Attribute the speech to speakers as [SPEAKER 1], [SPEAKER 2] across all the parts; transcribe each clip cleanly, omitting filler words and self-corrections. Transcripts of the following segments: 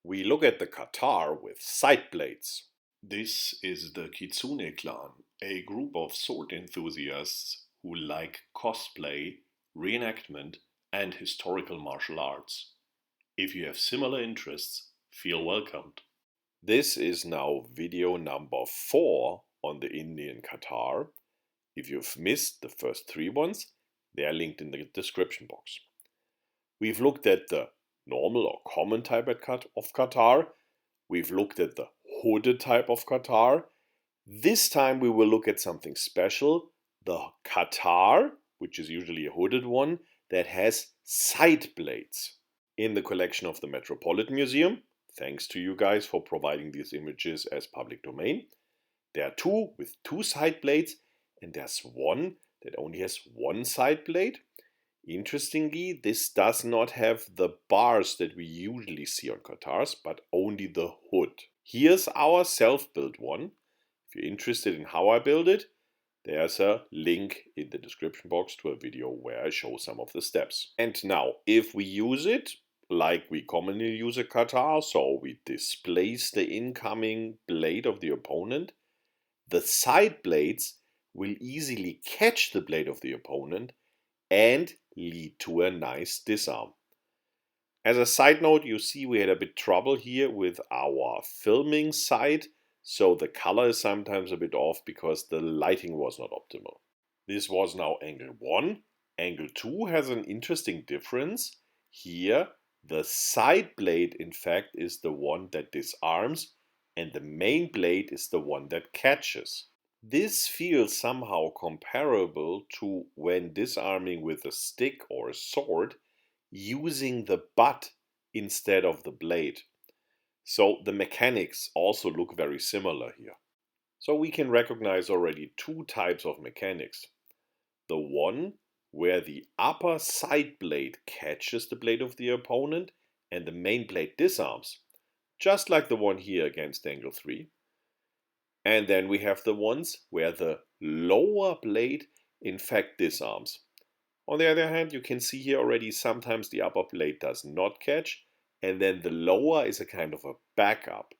[SPEAKER 1] We look at the katar with sideblades. This is the Kitsune clan, a group of sword enthusiasts who like cosplay, reenactment, and historical martial arts. If you have similar interests, feel welcomed. This is now video number 4 on the Indian katar. If you've missed the first 3 ones, they are linked in the description box. We've looked at the normal or common type of katar. We've looked at the hooded type of katar. This time we will look at something special, the katar, which is usually a hooded one, that has side blades. In the collection of the Metropolitan Museum, thanks to you guys for providing these images as public domain, there are 2 with 2 side blades, and there's one that only has 1 side blade. Interestingly, this does not have the bars that we usually see on katars, but only the hood. Here's our self-built one. If you're interested in how I build it, there's a link in the description box to a video where I show some of the steps. And now, if we use it like we commonly use a katar, so we displace the incoming blade of the opponent, the side blades will easily catch the blade of the opponent and lead to a nice disarm. As a side note, you see we had a bit trouble here with our filming side, so the color is sometimes a bit off because the lighting was not optimal. This was now angle 1. Angle 2 has an interesting difference. Here, the side blade in fact is the one that disarms, and the main blade is the one that catches. This feels somehow comparable to when disarming with a stick or a sword, using the butt instead of the blade. So the mechanics also look very similar here. So we can recognize already 2 types of mechanics. The one where the upper side blade catches the blade of the opponent and the main blade disarms, just like the one here against angle 3. And then we have the ones where the lower blade in fact disarms. On the other hand, you can see here already sometimes the upper blade does not catch, and then the lower is a kind of a backup.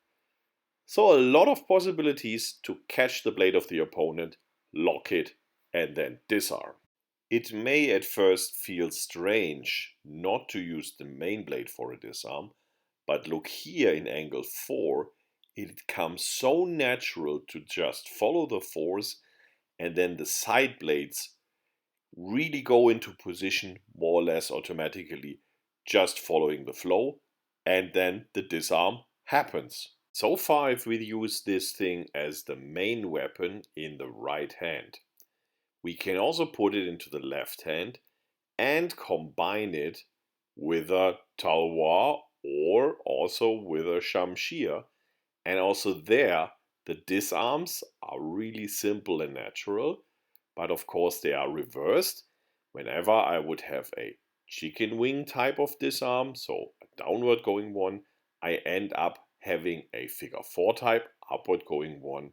[SPEAKER 1] So a lot of possibilities to catch the blade of the opponent, lock it, and then disarm. It may at first feel strange not to use the main blade for a disarm, but look here in angle 4, it comes so natural to just follow the force, and then the side blades really go into position more or less automatically, just following the flow, and then the disarm happens. So far, if we use this thing as the main weapon in the right hand, we can also put it into the left hand and combine it with a talwar or also with a shamshir. And also there, the disarms are really simple and natural, but of course they are reversed. Whenever I would have a chicken wing type of disarm, so a downward going one, I end up having a figure 4 type, upward going one,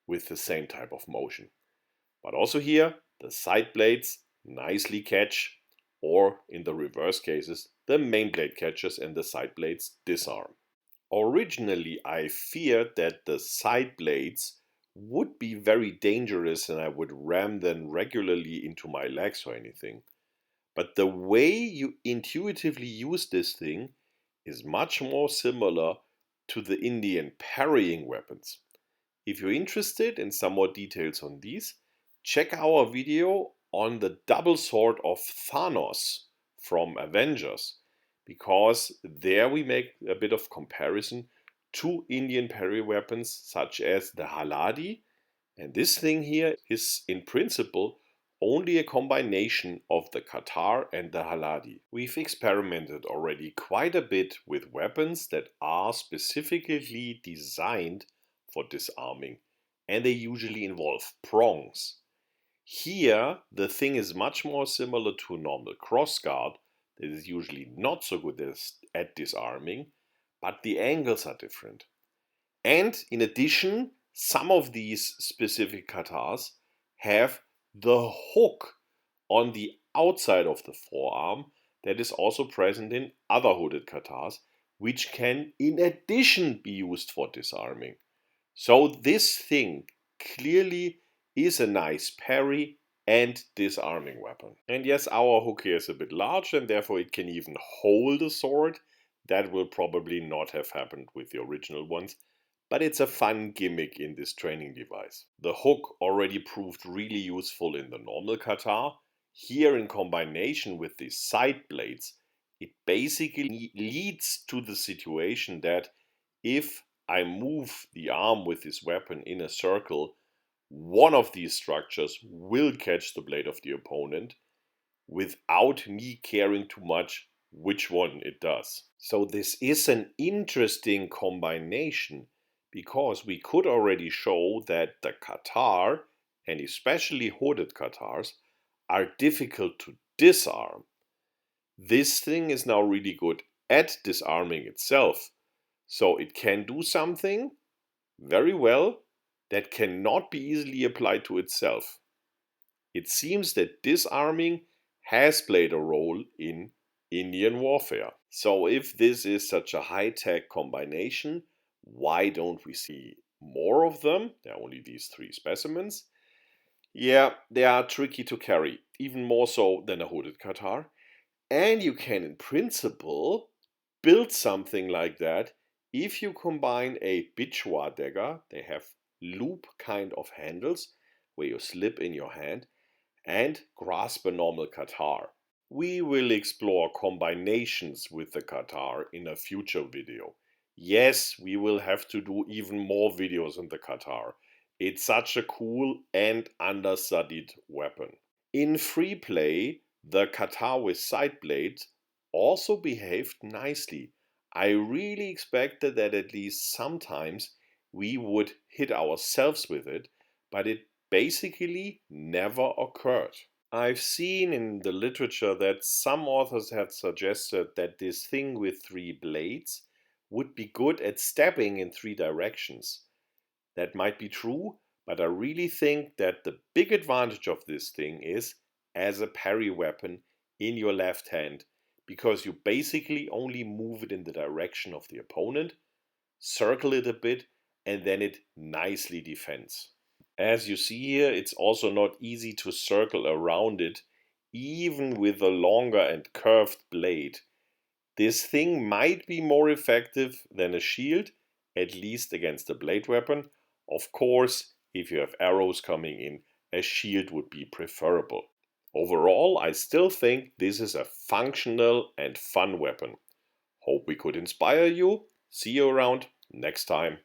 [SPEAKER 1] with the same type of motion. But also here, the side blades nicely catch, or in the reverse cases, the main blade catches and the side blades disarm. Originally, I feared that the side blades would be very dangerous and I would ram them regularly into my legs or anything. But the way you intuitively use this thing is much more similar to the Indian parrying weapons. If you're interested in some more details on these, check our video on the double sword of Thanos from Avengers, because there we make a bit of comparison to Indian parry weapons such as the haladi, and this thing here is in principle only a combination of the katar and the haladi. We've experimented already quite a bit with weapons that are specifically designed for disarming, and they usually involve prongs. Here the thing is much more similar to a normal crossguard that is usually not so good at disarming, but the angles are different. And in addition, some of these specific katars have the hook on the outside of the forearm that is also present in other hooded katars, which can in addition be used for disarming. So this thing clearly is a nice parry and disarming weapon. And yes, our hook here is a bit large and therefore it can even hold a sword. That will probably not have happened with the original ones, but it's a fun gimmick in this training device. The hook already proved really useful in the normal katar. Here in combination with these side blades, it basically leads to the situation that if I move the arm with this weapon in a circle, one of these structures will catch the blade of the opponent without me caring too much which one it does. So this is an interesting combination because we could already show that the katar, and especially hooded katars, are difficult to disarm. This thing is now really good at disarming itself. So it can do something very well that cannot be easily applied to itself. It seems that disarming has played a role in Indian warfare. So if this is such a high-tech combination, why don't we see more of them? There are only these 3 specimens. Yeah, they are tricky to carry, even more so than a hooded katar. And you can, in principle, build something like that if you combine a bichwa dagger. They have loop kind of handles where you slip in your hand and grasp a normal katar. We will explore combinations with the katar in a future video. Yes, we will have to do even more videos on the katar. It's such a cool and understudied weapon. In free play, the katar with side blades also behaved nicely. I really expected that at least sometimes we would hit ourselves with it, but it basically never occurred. I've seen in the literature that some authors had suggested that this thing with 3 blades would be good at stabbing in 3 directions. That might be true, but I really think that the big advantage of this thing is as a parry weapon in your left hand, because you basically only move it in the direction of the opponent, circle it a bit, and then it nicely defends. As you see here, it's also not easy to circle around it, even with a longer and curved blade. This thing might be more effective than a shield, at least against a blade weapon. Of course, if you have arrows coming in, a shield would be preferable. Overall, I still think this is a functional and fun weapon. Hope we could inspire you. See you around next time.